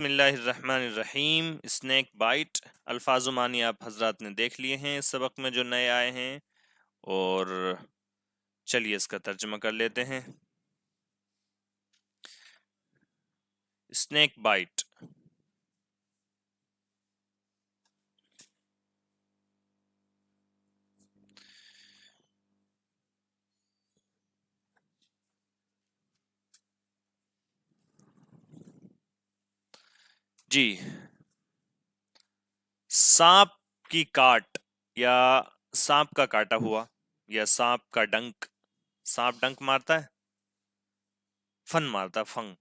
بسم اللہ الرحمن الرحیم. اسنیک بائٹ الفاظ و معنی آپ حضرات نے دیکھ لیے ہیں اس سبق میں جو نئے آئے ہیں، اور چلیے اس کا ترجمہ کر لیتے ہیں. اسنیک بائٹ جی، سانپ کی کاٹ یا سانپ کا کاٹا ہوا یا سانپ کا ڈنک. سانپ ڈنک مارتا ہے، فن مارتا فنگ.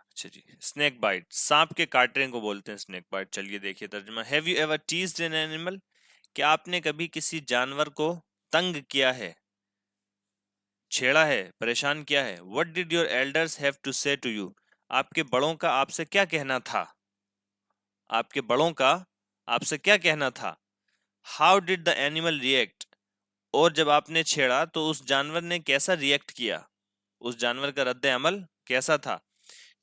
اچھا جی، اسنیک بائٹ سانپ کے کاٹنے کو بولتے ہیں اسنیک بائٹ. چلیے دیکھیے ترجمہ. Have you ever teased an animal? کیا آپ نے کبھی کسی جانور کو تنگ کیا ہے، چھیڑا ہے، پریشان کیا ہے؟ What did your elders have to say to you? آپ کے بڑوں کا آپ سے کیا کہنا تھا؟ آپ کے بڑوں کا آپ سے کیا کہنا تھا؟ How did the animal react? اور جب آپ نے چھیڑا تو اس جانور نے کیسا ریئیکٹ کیا؟ اس جانور کا رد عمل کیسا تھا؟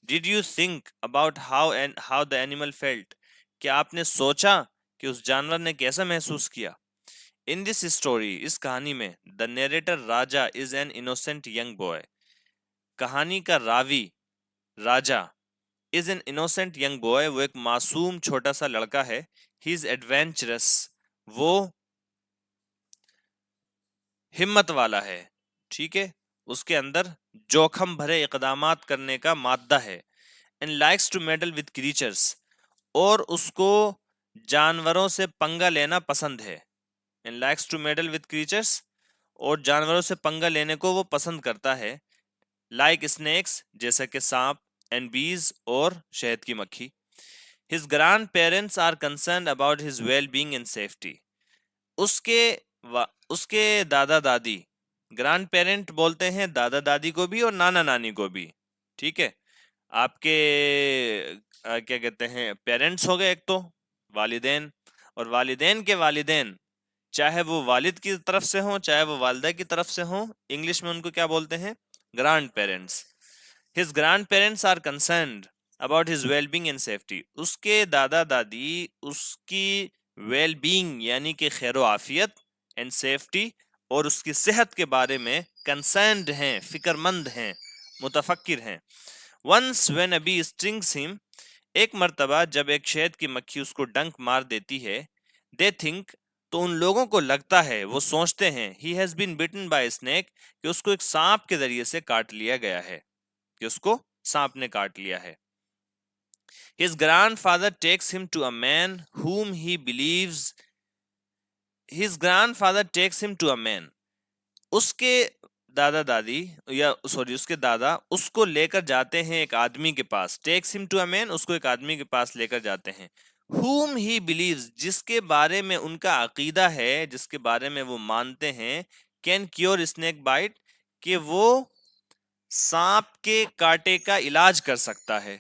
Did you think about how the animal felt? کیا آپ نے سوچا کہ اس جانور نے کیسا محسوس کیا؟ ان دس اسٹوری اس کہانی میں the narrator Raja is an innocent young boy. کہانی کا راوی Raja is an innocent young boy, وہ ایک معصوم چھوٹا سا لڑکا ہے. ہی از ایڈوینچرس، وہ ہمت والا ہے. ٹھیک ہے، اس کے اندر جوخم بھرے اقدامات کرنے کا مادہ ہے. And likes to meddle with creatures, اور اس کو جانوروں سے پنگا لینا پسند ہے. And likes to meddle with creatures, اور جانوروں سے پنگا لینے کو وہ پسند کرتا ہے. لائک اسنیکس، جیسا کہ سانپ. اینڈ بیز، اور شہد کی مکھی. His grandparents are concerned about his well being and safety. اس کے دادا دادی، گرانڈ پیرنٹ بولتے ہیں دادا دادی کو بھی اور نانا نانی کو بھی. ٹھیک ہے، آپ کے کیا کہتے ہیں پیرنٹس ہو گئے ایک تو والدین، اور والدین کے والدین چاہے وہ والد کی طرف سے ہوں چاہے وہ والدہ کی طرف سے ہوں، انگلش میں ان کو کیا بولتے ہیں؟ Grandparents. His grandparents are concerned about his well being and safety. اس کے دادا دادی اس کی ویل بینگ یعنی کہ خیر و عافیت، اینڈ سیفٹی، اور اس کی صحت کے بارے میں کنسرنڈ ہیں، فکر مند ہیں، متفکر ہیں. Once when a bee stings ہم، ایک مرتبہ جب ایک شہد کی مکھی اس کو ڈنک مار دیتی ہے. دے تھنک، تو ان لوگوں کو لگتا ہے، وہ سوچتے ہیں، he has been bitten by snake, کہ اس کو ایک سانپ کے ذریعے سے کاٹ لیا گیا ہے، کہ اس کو سانپ نے کاٹ لیا ہے. His grandfather takes him to a man whom he believes. His grandfather takes him to a man. اس کے دادا دادی یا سوری اس کے دادا اس کو لے کر جاتے ہیں ایک آدمی کے پاس. ٹیکس ہم ٹو اے مین، اس کو ایک آدمی کے پاس لے کر جاتے ہیں. whom he believes، جس کے بارے میں ان کا عقیدہ ہے، جس کے بارے میں وہ مانتے ہیں، can cure snake bite، کہ وہ سانپ کے کاٹے کا علاج کر سکتا ہے،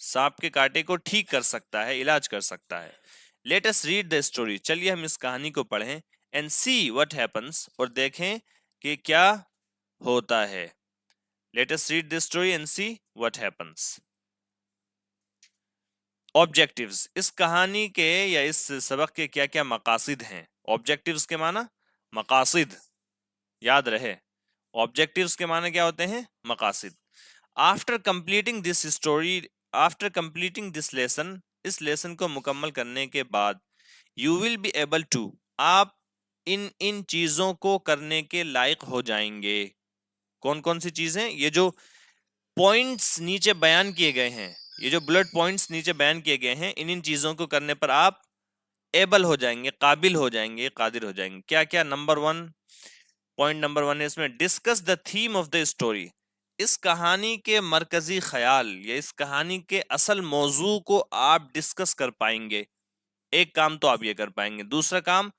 سانپ کے کاٹے کو ٹھیک کر سکتا ہے، علاج کر سکتا ہے. Let us read the story, چلیے ہم اس کہانی کو پڑھیں. اینڈ سی what happens، اور دیکھیں کہ کیا ہوتا ہے. Let us read the story and see what happens. Objectives, اس کہانی کے یا اس سبق کے کیا کیا مقاصد ہیں؟ آبجیکٹیوز کے معنی مقاصد، یاد رہے آبجیکٹیوز کے معنی کیا ہوتے ہیں؟ مقاصد. After completing this story, after completing this lesson, اس لیسن کو مکمل کرنے کے بعد، you will be able to, آپ ان چیزوں کو کرنے کے لائق ہو جائیں گے. کون کون سی چیزیں؟ یہ جو پوائنٹس نیچے بیان کیے گئے ہیں، یہ جو بلٹ پوائنٹس نیچے بیان کیے گئے ہیں، ان چیزوں کو کرنے پر آپ ایبل ہو جائیں گے، قابل ہو جائیں گے، قادر ہو جائیں گے. کیا کیا؟ نمبر 1، پوائنٹ نمبر 1 ہے اس میں discuss the theme of the story. اس کہانی کے مرکزی خیال یا اس کہانی کے اصل موضوع کو آپ ڈسکس کر پائیں گے. ایک کام تو آپ یہ کر پائیں گے. دوسرا کام،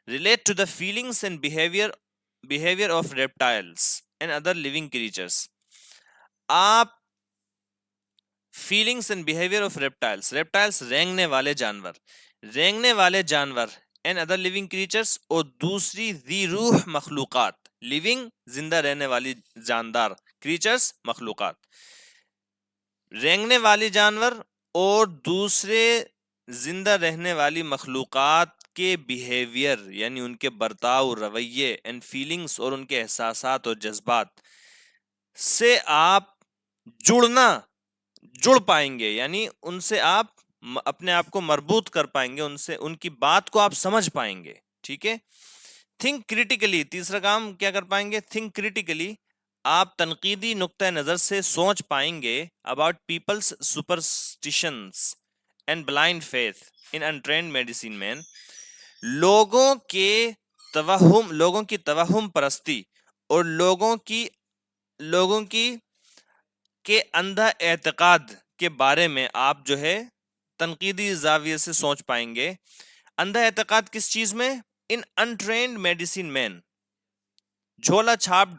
relate to the feelings and behaviour of reptiles and other living creatures. آپ feelings and behaviour of reptiles رینگنے والے جانور اینڈ ادر لیونگ کریچرس، اور دوسری ذی روح مخلوقات. لیونگ زندہ رہنے والی جاندار، کریچرس مخلوقات. رینگنے والی جانور اور دوسرے زندہ رہنے والی مخلوقات کے بیہیویئر یعنی ان کے برتاؤ، رویے اینڈ فیلنگز اور ان کے احساسات اور جذبات سے آپ جڑ پائیں گے، یعنی ان سے آپ اپنے آپ کو مربوط کر پائیں گے، ان سے ان کی بات کو آپ سمجھ پائیں گے. ٹھیک ہے. تھنک کریٹیکلی، تیسرا کام کیا کر پائیں گے؟ تھنک کریٹیکلی، آپ تنقیدی نقطہ نظر سے سوچ پائیں گے about people's superstitions and blind faith in untrained medicine man. لوگوں کی توہم پرستی اور لوگوں کی کے اندھا اعتقاد کے بارے میں آپ جو ہے تنقیدی زاویے سے سوچ پائیں گے. اندھا اعتقاد کس چیز میں؟ ان انٹرینڈ میڈیسین مین، جھولا چھاپ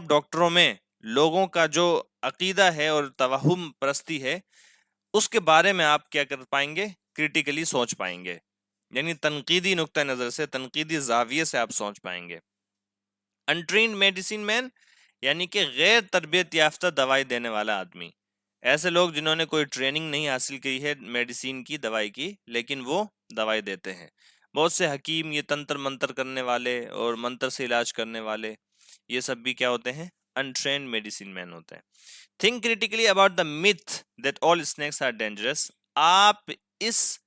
ڈاکٹروں میں لوگوں کا جو عقیدہ ہے اور توہم پرستی ہے اس کے بارے میں آپ کیا کر پائیں گے؟ کریٹیکلی سوچ پائیں گے، یعنی تنقیدی نقطہ نظر سے، تنقیدی زاویے سے آپ سوچ پائیں گے. انٹرینڈ میڈیسین مین یعنی کہ غیر تربیت یافتہ دوائی دینے والا آدمی، ایسے لوگ جنہوں نے کوئی ٹریننگ نہیں حاصل کی ہے میڈیسین کی، دوائی کی، لیکن وہ دوائی دیتے ہیں. بہت سے حکیم یہ تنتر منتر کرنے والے اور منتر سے علاج کرنے والے، یہ سب بھی کیا ہوتے ہیں؟ انٹرینڈ میڈیسین مین ہوتے ہیں. Think critically about the myth that all snakes are dangerous. آپ اس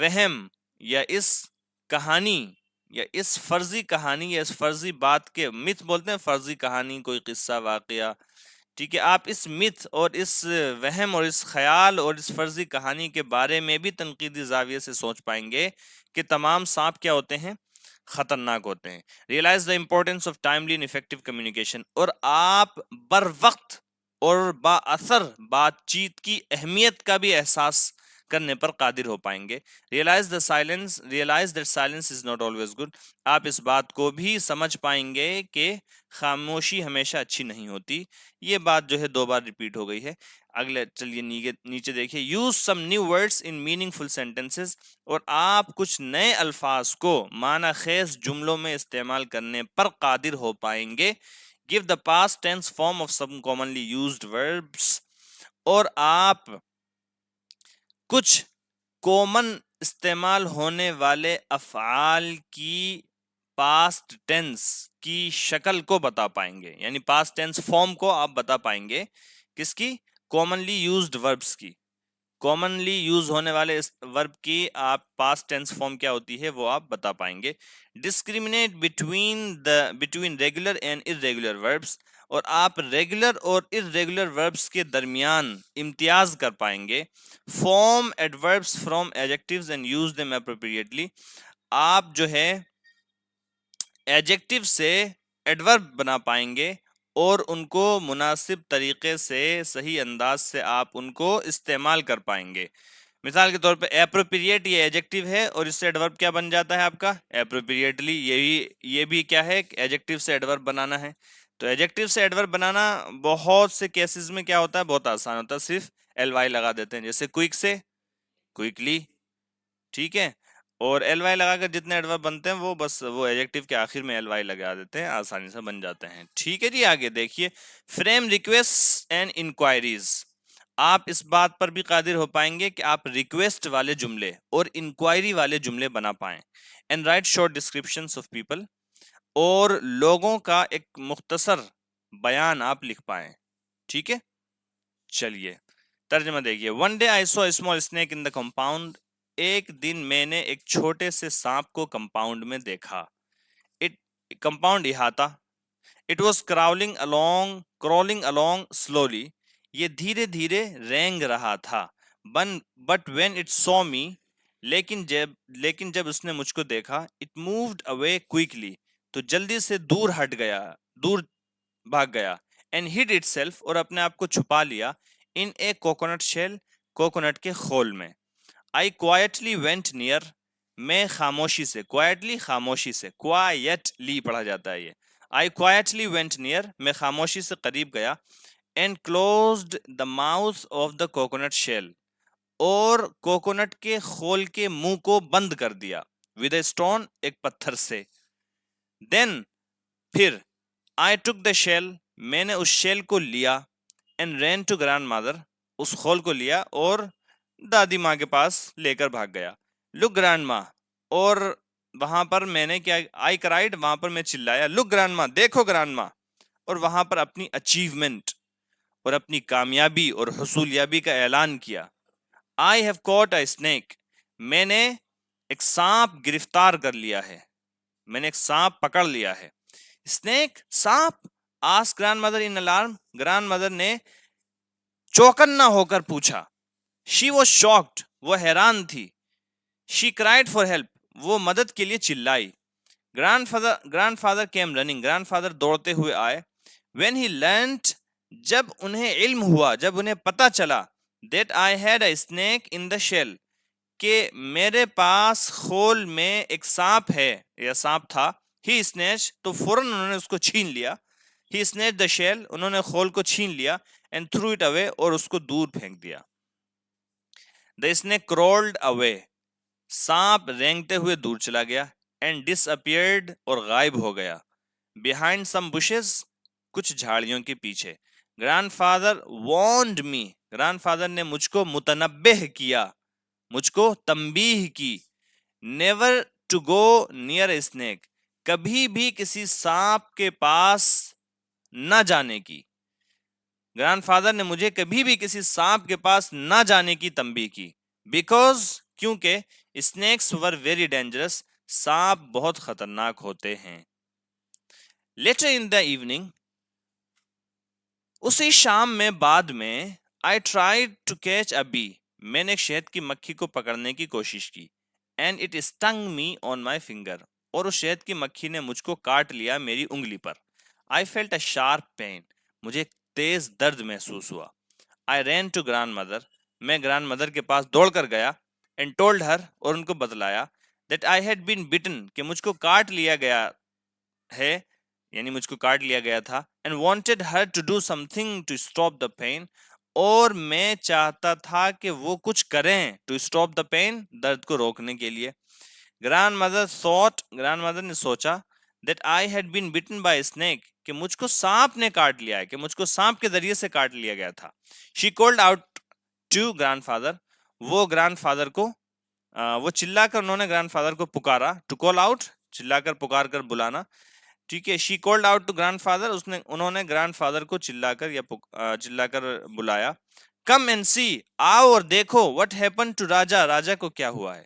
وہم یا اس کہانی یا اس فرضی کہانی یا اس فرضی بات کے، مت بولتے ہیں فرضی کہانی، کوئی قصہ واقعہ، ٹھیک ہے، آپ اس مت اور اس وہم اور اس خیال اور اس فرضی کہانی کے بارے میں بھی تنقیدی زاویے سے سوچ پائیں گے کہ تمام سانپ کیا ہوتے ہیں؟ خطرناک ہوتے ہیں. Realize the importance of timely and effective communication, اور آپ بر وقت اور با اثر بات چیت کی اہمیت کا بھی احساس کرنے پر قادر ہو پائیں گے. Realize that silence is not always good, آپ اس بات کو بھی سمجھ پائیں گے کہ خاموشی ہمیشہ اچھی نہیں ہوتی. یہ بات جو ہے 2 بار ریپیٹ ہو گئی ہے. اگلے چلیے نیچے دیکھیے، use some new words in meaningful sentences, اور آپ کچھ نئے الفاظ کو معنی خیز جملوں میں استعمال کرنے پر قادر ہو پائیں گے. give the past tense form of some commonly used verbs، اور آپ کچھ کومن استعمال ہونے والے افعال کی پاسٹ ٹینس کی شکل کو بتا پائیں گے، یعنی پاسٹ ٹینس فارم کو آپ بتا پائیں گے. کس کی؟ کامنلی یوزڈ وربس کی. کامنلی یوز ہونے والے اس ورب کی آپ پاسٹ ٹینس فارم کیا ہوتی ہے وہ آپ بتا پائیں گے. Discriminate between regular and irregular verbs, اور آپ ریگولر اور ارریگولر وربس کے درمیان امتیاز کر پائیں گے. Form adverbs from adjectives and use them appropriately, آپ جو ہے ایڈجیکٹیو سے ایڈورب بنا پائیں گے اور ان کو مناسب طریقے سے، صحیح انداز سے آپ ان کو استعمال کر پائیں گے. مثال کے طور پہ اپروپریٹ یہ ایڈجیکٹیو ہے اور اس سے ایڈورب کیا بن جاتا ہے آپ کا؟ اپروپریٹلی. یہ بھی کیا ہے؟ ایڈجیکٹیو سے ایڈورب بنانا ہے. تو ایڈجیکٹیو سے ایڈورب بنانا بہت سے کیسز میں کیا ہوتا ہے؟ بہت آسان ہوتا ہے، صرف ایل وائی لگا دیتے ہیں، جیسے کوئک سے کوئکلی، ٹھیک ہے. اور ایل وائی لگا کر جتنے ایڈورب بنتے ہیں وہ بس وہ ایڈجیکٹیو کے آخر میں ایل وائی لگا دیتے ہیں، آسانی سے بن جاتے ہیں. ٹھیک ہے جی. آگے دیکھیے، فریم ریکویسٹ اینڈ انکوائریز، آپ اس بات پر بھی قادر ہو پائیں گے کہ آپ ریکویسٹ والے جملے اور انکوائری والے جملے بنا پائیں. And right short descriptions of people, اور لوگوں کا ایک مختصر بیان آپ لکھ پائیں. ٹھیک ہے. چلیے ترجمہ دیکھیے. One day I saw small snake in the compound, ایک دن میں نے ایک چھوٹے سے سانپ کو کمپاؤنڈ میں دیکھا. کمپاؤنڈ احاطہ. It was crawling along slowly، یہ دھیرے دھیرے رینگ رہا تھا. But when it saw me، لیکن جب اس نے مجھ کو دیکھا، اٹ مووڈ away quickly، تو جلدی سے دور بھاگ گیا. اینڈ hid itself، اور اپنے آپ کو چھپا لیا. ان اے کوکونٹ شیل، کوکونٹ کے خول میں. I quietly went near، میں خاموشی سے، quietly خاموشی سے، quietly پڑھا جاتا ہے یہ. I quietly went near، میں خاموشی سے قریب گیا. And closed the mouth of the coconut shell، اور کوکونٹ کے خول کے منہ کو بند کر دیا. With a stone، ایک پتھر سے. Then، پھر I took the shell، میں نے اس شیل کو لیا. And ran to grandmother، اس خول کو لیا اور دادی ماں کے پاس لے کر بھاگ گیا. لک گرینڈ ماں، اور وہاں پر میں نے کیا، آئی کرائڈ، وہاں پر میں چلایا، لک گرینڈ ماں، دیکھو گرینڈ ماں، اور وہاں پر اپنی اچیومنٹ اور اپنی کامیابی اور حصولیابی کا اعلان کیا. I have caught a snake, میں نے ایک سانپ گرفتار کر لیا ہے، میں نے ایک سانپ پکڑ لیا ہے. اسنیک، سانپ؟ آس گرینڈ مدر ان الارم، گرینڈ مدر نے چوکنا ہو کر پوچھا. شی واز شاکڈ، وہ حیران تھی. شی کرائڈ فار ہیلپ، وہ مدد کے لیے چلائی. Grand father came running, grand father دوڑتے ہوئے آئے. وین ہی لرنڈ، جب انہیں علم ہوا، جب انہیں پتا چلا، that I had a snake in the shell, کہ میرے پاس خول میں ایک سانپ ہے یا سانپ تھا. ہی اسنیچ، تو فوراً انہوں نے اس کو چھین لیا. ہی اسنیچ دا شیل، انہوں نے خول کو چھین لیا. اینڈ تھرو اٹ اوے، اور اس کو دور پھینک دیا. دا اسنیک کرولڈ اوے، سانپ رینگتے ہوئے دور چلا گیا. اینڈ ڈس اپیئرڈ، اور غائب ہو گیا. بیہائنڈ سم بشز، کچھ جھاڑیوں کے پیچھے. Grandfather warned me, grandfather نے مجھ کو متنبہ کیا، مجھ کو تنبیہ کی. Never to go near a snake, کبھی بھی کسی سانپ کے پاس نہ جانے کی. گرینڈ فادر نے مجھے کبھی بھی کسی سانپ کے پاس نہ جانے کی تنبیہ کی. بیکاز، کیونکہ اسنیکس ور ویری ڈینجرس، سانپ بہت خطرناک ہوتے ہیں. لیٹر ان دا ایوننگ، اسی شام میں، بعد میں، I tried to catch a bee, میں نے ایک شہد کی مکھی کو پکڑنے کی کوشش کی. And it sting me on my finger, اور اس شہد کی مکھی نے مجھ کو کاٹ لیا میری انگلی پر. I felt a sharp pain, مجھے ایک تیز درد محسوس ہوا. I ran to grandmother, میں گرینڈ مدر کے پاس دوڑ کر گیا. اینڈ ٹولڈ ہر، اور ان کو بتلایا، that I had been button, کہ مجھ کو کاٹ لیا گیا ہے، یعنی مجھ کو کاٹ لیا گیا تھا. And wanted her to do something to stop the pain, اور میں چاہتا تھا کہ وہ کچھ کریں، ٹو اسٹاپ دا پین، درد کو روکنے کے لیے. Grandmother thought, grandmother نے سوچا، that I had been bitten by snake, کہ مجھ کو سانپ نے کاٹ لیا ہے، کہ مجھ کو سانپ کے ذریعے سے کاٹ لیا گیا تھا. She called out to grandfather, وہ گرینڈ فادر کو وہ چلا کر، انہوں نے گرینڈ فادر کو پکارا. ٹو کال آؤٹ، چلا کر، پکار کر، بلانا. ٹھیک ہے. She called out to grandfather, انہوں نے گرینڈ فادر کو چلا کر یا چلا کر بلایا. کم اینڈ سی، آؤ اور دیکھو. وٹ ہیپن ٹو راجا، راجا کو کیا ہوا ہے.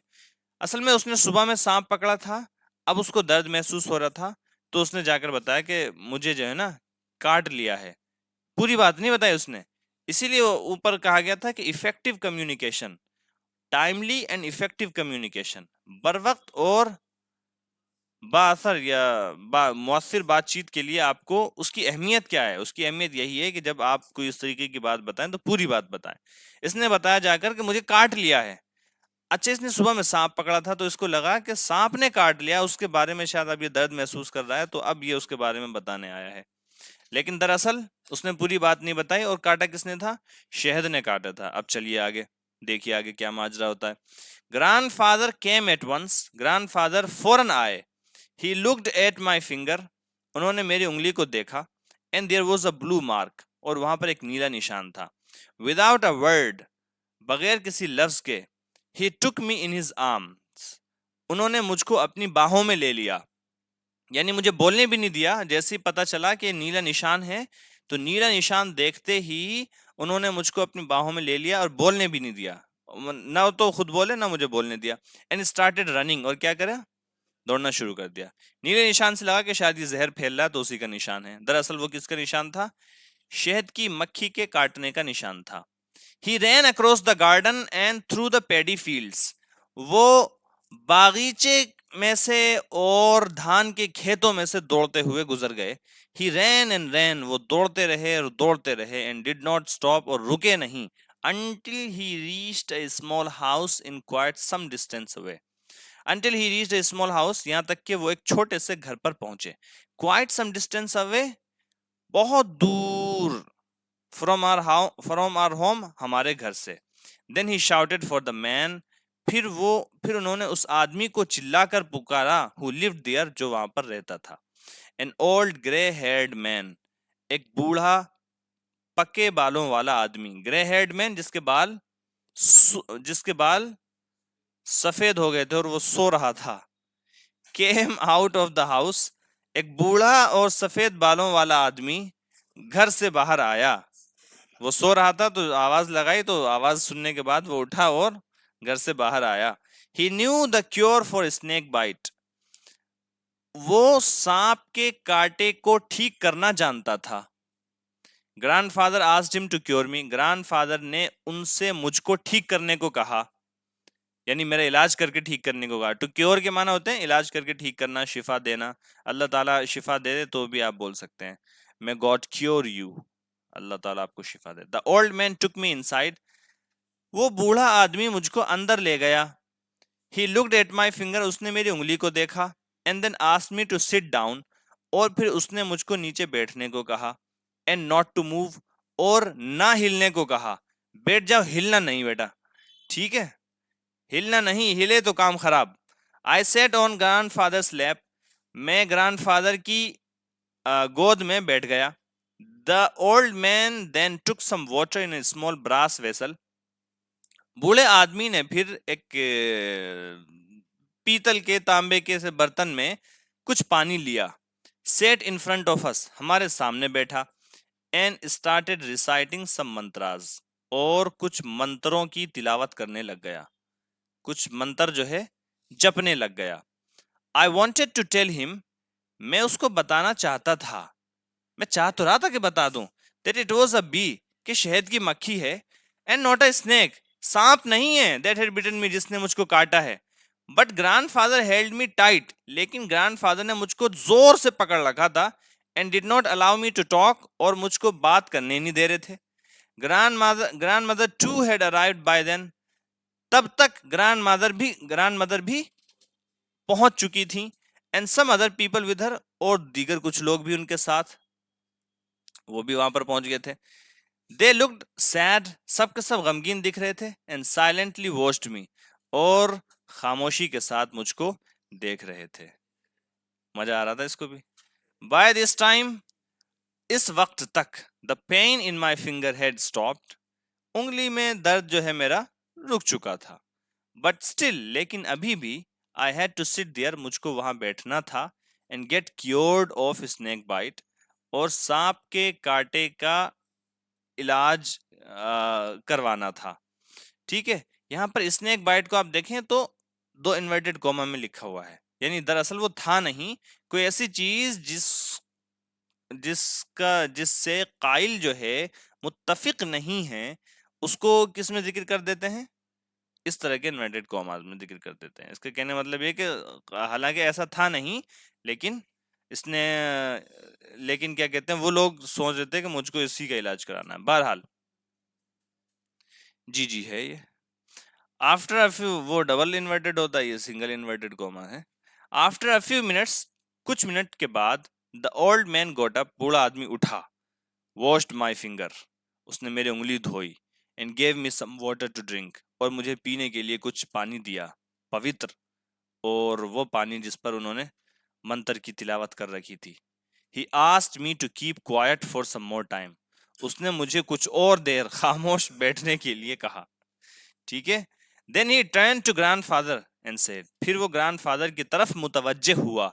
اصل میں اس نے صبح میں سانپ پکڑا تھا، اب اس کو درد محسوس ہو رہا تھا، تو اس نے جا کر بتایا کہ مجھے جو ہے نا کاٹ لیا ہے. پوری بات نہیں بتائی اس نے. اسی لیے اوپر کہا گیا تھا کہ effective communication, timely and effective communication, بر وقت اور با اثر یا مؤثر بات چیت کے لیے آپ کو اس کی اہمیت کیا ہے. اس کی اہمیت یہی ہے کہ جب آپ کوئی اس طریقے کی بات بتائیں تو پوری بات بتائیں. اس نے بتایا جا کر کہ مجھے کاٹ لیا ہے. اچھا، اس نے صبح میں سانپ پکڑا تھا تو اس کو لگا کہ سانپ نے کاٹ لیا، اس کے بارے میں شاید اب یہ درد محسوس کر رہا ہے، تو اب یہ اس کے بارے میں بتانے آیا ہے. لیکن دراصل اس نے پوری بات نہیں بتائی. اور کاٹا کس نے تھا؟ شہد نے کاٹا تھا. اب چلیے آگے دیکھیے آگے کیا ماجرا ہوتا ہے. Grandfather came at once, grandfather فوراً آئے. He looked at my finger, انہوں نے میری انگلی کو دیکھا. And there was a blue mark, اور وہاں پر ایک نیلا نشان تھا. وداؤٹ اے ورڈ، بغیر کسی لفظ کے. He took me in his arms، انہوں نے مجھ کو اپنی باہوں میں لے لیا. یعنی مجھے بولنے بھی نہیں دیا. جیسے ہی پتا چلا کہ نیلا نشان ہے تو نیلا نشان دیکھتے ہی انہوں نے مجھ کو اپنی باہوں میں لے لیا اور بولنے بھی نہیں دیا. نہ تو خود بولے نہ مجھے بولنے دیا. اینڈ اسٹارٹیڈ رننگ، اور کیا کرا؟ دوڑنا شروع کر دیا. نیلے نشان سے لگا کہ شاید یہ زہر پھیل رہا ہے تو اسی کا نشان ہے. دراصل وہ کس کا نشان تھا؟ شہد کی مکھی کے کاٹنے کا نشان تھا. He ran across the garden and through the paddy fields، وہ باغیچے میں سے اور دھان کے کھیتوں میں سے دوڑتے ہوئے گزر گئے. He ran and ran، وہ دوڑتے رہے اور دوڑتے رہے. And did not stop، اور رکے نہیں. Until he reached a small house in quite some distance away، until he reached a small house، یہاں تک کہ وہ ایک چھوٹے سے گھر پر پہنچے. Quite some distance away، بہت دور. From our home، ہمارے گھر سے. Then he shouted for the man، پھر انہوں نے اس آدمی کو چلا کر پکارا. Who lived there، جو وہاں پر رہتا تھا. An old grey haired man، ایک بوڑھا پکے بالوں والا آدمی, گرے ہیڈ مین جس کے بال سفید ہو گئے تھے اور وہ سو رہا تھا, came out of the house, ایک بوڑھا اور سفید بالوں والا آدمی گھر سے باہر آیا. وہ سو رہا تھا تو آواز لگائی, تو آواز سننے کے بعد وہ اٹھا اور گھر سے باہر آیا. He knew the cure for snake bite, وہ سانپ کے کاٹے کو ٹھیک کرنا جانتا تھا. Grandfather asked him to cure me, grandfather نے ان سے مجھ کو ٹھیک کرنے کو کہا, یعنی میرا علاج کر کے ٹھیک کرنے کو کہا. ٹو کیور کے معنی ہوتے ہیں علاج کر کے ٹھیک کرنا, شفا دینا. اللہ تعالیٰ شفا دے دے تو بھی آپ بول سکتے ہیں میں گاڈ کیور یو, اللہ تعالیٰ آپ کو شفا دے. دا اولڈ مین ٹک می انسائڈ, وہ بوڑھا آدمی مجھ کو اندر لے گیا. He looked at my finger, اس نے میری انگلی کو دیکھا. And then asked me to sit down, اور پھر اس نے مجھ کو نیچے بیٹھنے کو کہا. اینڈ ناٹ ٹو موو, اور نہ ہلنے کو کہا. بیٹھ جاؤ, ہلنا نہیں بیٹا, ٹھیک ہے, ہلنا نہیں, ہلے تو کام خراب. آئی سیٹ آن گرانڈ فادرس لیپ, میں گرانڈ فادر کی گود میں بیٹھ گیا. The old man then took some water in small brass vessel, بوڑھے آدمی نے پھر ایک پیتل کے تانبے کے سے برتن میں کچھ پانی لیا. سیٹ ان فرنٹ آف اس, ہمارے سامنے بیٹھا. اینڈ اسٹارٹیڈ ریسائٹنگ سم منتراز, اور کچھ منتروں کی تلاوت کرنے لگ گیا, کچھ منتر جو ہے جپنے لگ گیا. I wanted to tell him, میں اس کو بتانا چاہتا تھا, میں چاہ تو رہا تھا کہ بتا دوں, that it was a bee, کہ شہد کی مکھی ہے, and not a snake, سانپ نہیں ہے, that had bitten me, جس نے مجھ کو کاٹا ہے. But grandfather held me tight, لیکن گرانڈ فادر نے مجھ کو زور سے پکڑ رکھا تھا. And did not allow me to talk, اور مجھ کو بات کرنے نہیں دے رہے تھے. Grandmother too had arrived by then, تب تک گرانڈ مدر بھی پہنچ چکی تھی. And some other people with her, اور دیگر کچھ لوگ بھی ان کے ساتھ, وہ بھی وہاں پر پہنچ گئے تھے. دے لکڈ سیڈ, سب کے سب غمگین دکھ رہے تھے. اینڈ سائلنٹلی واچڈ می, اور خاموشی کے ساتھ مجھ کو دیکھ رہے تھے. مزہ آ رہا تھا اس کو بھی. بائی دس ٹائم, اس وقت تک, دا پین ان مائی فنگر ہیڈ اسٹاپڈ, انگلی میں درد جو ہے میرا رک چکا تھا. بٹ اسٹل, لیکن ابھی بھی, I had to sit there, مجھ کو وہاں بیٹھنا تھا. And get cured of snake bite, اور سانپ کے کاٹے کا علاج کروانا تھا. ٹھیک ہے, یہاں پر اسنیک بائٹ کو آپ دیکھیں تو 2 انورٹڈ کوما میں لکھا ہوا ہے, یعنی دراصل وہ تھا نہیں, کوئی ایسی چیز جس سے قائل جو ہے متفق نہیں ہے, اس کو کس میں ذکر کر دیتے ہیں, اس طرح کے انورٹڈ کوماز میں ذکر کر دیتے ہیں. اس کا کہنے مطلب یہ کہ حالانکہ ایسا تھا نہیں, لیکن کیا کہتے ہیں, وہ لوگ سوچ رہے تھے کہ مجھ کو اسی کا علاج کرانا ہے. بہرحال جی ہے یہ. آفٹر اے فیو, وہ ڈبل انورٹڈ ہوتا ہے, یہ سنگل انورٹڈ کوما ہے. آفٹر اے فیو منٹس, کچھ منٹ کے بعد, دا اولڈ مین گوٹ اپ, بوڑھا آدمی اٹھا. واشڈ مائی فنگر, اس نے میری انگلی دھوئی. And gave me some water to drink, اور مجھے پینے کے لیے کچھ پانی دیا, پوتر, اور وہ پانی جس پر انہوں نے منتر کی تلاوت کر رکھی تھی. He asked me to keep quiet for some more time, اس نے مجھے کچھ اور دیر خاموش بیٹھنے کے لیے کہا. ٹھیک ہے. Then he turned to grandfather and said, پھر وہ گرانڈ فادر کی طرف متوجہ ہوا.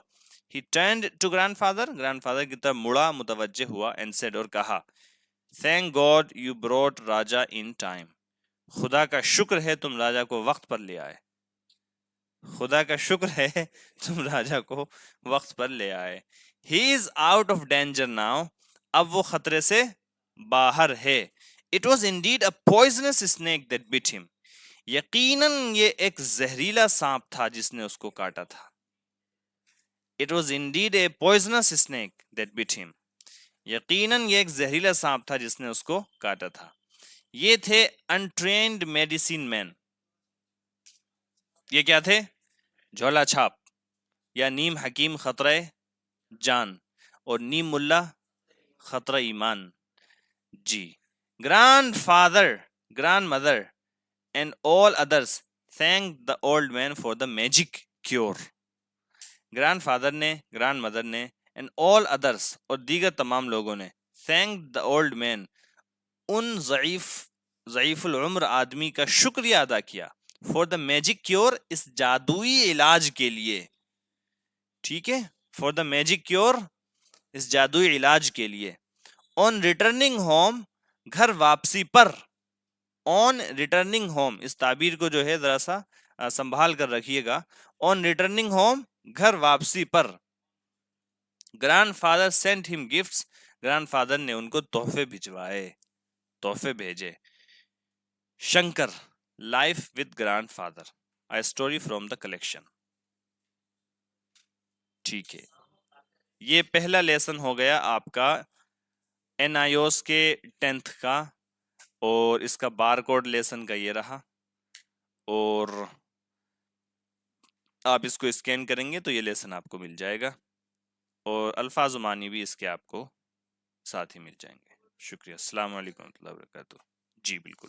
He turned to grandfather, grandfather کی طرف مڑا, متوجہ ہوا, and said, اور کہا, Thank God you brought Raja in time, خدا کا شکر ہے تم راجا کو وقت پر لے آئے. خدا کا شکر ہے تم راجا کو وقت پر لے آئے. He is out of danger now, اب وہ خطرے سے باہر ہے. It was indeed a poisonous snake that bit him, یقیناً یہ ایک زہریلا سانپ تھا جس نے اس کو کاٹا تھا. It was indeed a poisonous snake that bit him, یقیناً یہ ایک زہریلا سانپ تھا جس نے اس کو کاٹا تھا. یہ تھے untrained medicine men, یہ کیا تھے, جھولا چھاپ, یا نیم حکیم خطرہ جان, اور نیم ملا خطرہ ایمان. جی. Grandfather, grandmother and all others thanked the old man for the magic cure. Grandfather نے, گرانڈ مدر نے, and all others, اور دیگر تمام لوگوں نے, thanked the old man, ان ضعیف العمر آدمی کا شکریہ ادا کیا فار دا میجک کیور، اس جادوئی علاج کے لیے، ٹھیک ہے، فار دا میجک کیور، اس جادوئی علاج کے لیے، آن ریٹرننگ ہوم، گھر واپسی پر، آن ریٹرننگ ہوم، اس تعبیر کو جو ہے ذرا سا سنبھال کر رکھیے گا، آن ریٹرننگ ہوم، گھر واپسی پر، grandfather sent them gifts, grandfather نے ان کو تحفے بھجوائے، تحفے بھیجے. Shankar, life with grandfather, a story from the collection. ٹھیک ہے، یہ پہلا لیسن ہو گیا آپ کا این آئی اوز کے 10th کا، اور اس کا بار کوڈ لیسن کا یہ رہا، اور آپ اس کو اسکین کریں گے تو یہ لیسن آپ کو مل جائے گا، اور الفاظ معنی بھی اس کے آپ کو ساتھ ہی مل جائیں گے. شکریہ، السلام علیکم ورحمۃ اللہ وبرکاتہ. جی بالکل.